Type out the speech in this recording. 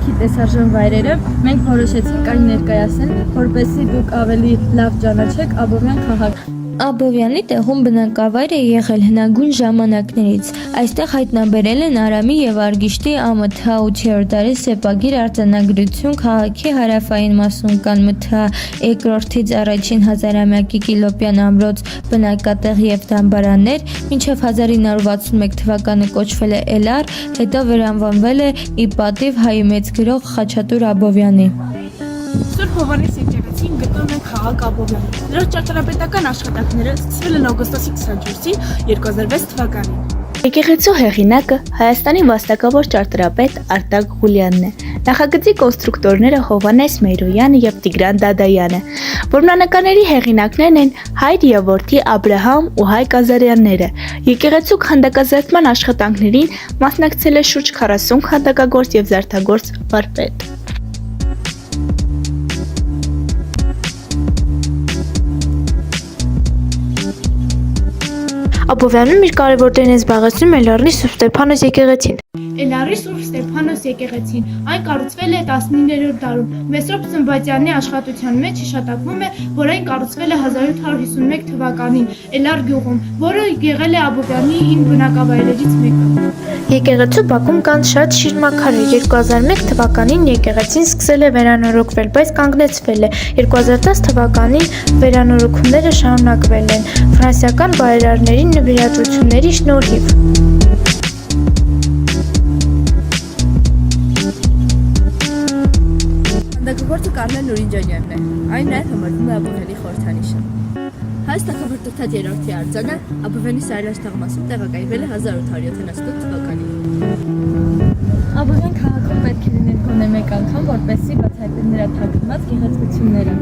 քաղաքի տեսարժան վայրերը մենք որոշեցինք այն ներկայացնել, որպեսզի դուք ավելի լավ ճանաչեք Աբովյան քաղաքը։ Աբովյանի տեղում բնակավայր է եղել հնագույն ժամանակներից։ Այստեղ հայտնաբերել են Արամի և Արգիշտի ԱՄԹ 8-րդ դարի սեպագիր արձանագրություն, քաղաքի հարավային մասում կան ՄԹ 2-ից առաջին հազարամյակի Կիլոպյան ամրոց, բնակատեղ և դամբարաններ, մինչև 1961 թվականը կոչվել է Էլար, հետո վերանվանվել է ի պատիվ հայի մեծ գրող Խաչատուր Աբովյանի։ Սուրբ Հովհաննես եկեղեցին գտնվում է քաղաք Աբովյանում։ Նրա ճարտարապետական աշխատանքները սկսվել են օգոստոսի 24-ին 2006 թվականին։ Եկեղեցու հեղինակը Հայաստանի վաստակավոր ճարտարապետ Արտակ Ղուլյանն է։ Նախագծի կոնստրուկտորները Հովհաննես Մեյրոյանը և Տիգրան Դադայանը։ Որմնանկարների հեղինակներն են հայր և որդի Աբրահամ ու Հայկ Ազարյանները։ Եկեղեցու քանդակազարդման աշխատանքներին մասնակցել է շուրջ 40 քանդակագործ և զարդագործ վարպետ։ Աբովյանում իր կարևոր դերն է զբաղեցնում Էլառի Սուրբ Ստեփանոս եկեղեցին։ Էլառի Սուրբ Ստեփանոս եկեղեցին այն կառուցվել է 19-րդ դարում։ Մեսրոպ Սմբատյանի աշխատության մեջ հիշատակվում է, որ այն կառուցվել է 1751 թվականին Էլառ գյուղում, որը եղել է Աբովյանի հին բնակավայրերից մեկը։ Եկեղեցու բակում կան շատ շիրմաքարեր։ 2001 թվականին եկեղեցին սկսել է վերանորոգվել, բայց կանգնեցվել է։ 2010 թվականին վերանորոգումները շարունակվել են ֆրանսիական բարերարների նվիրատվությունների շնորհիվ։ Քանդակագործը Կարմեն Նուրինջանյանն է, այն նաև համարվում է Աբովյանի խորհրդանիշը։ Հայ թագավորտղթած երրորդի արձանը Աբովյանի Սարյաշ թաղամասում տեղակայվել է 1878 թվականին։ Աբովյան քաղաքում պետք է լիներ գոնե մեկ անգամ, որպեսզի բացահայտվեն նրա թաքնված գեղեցկությունները։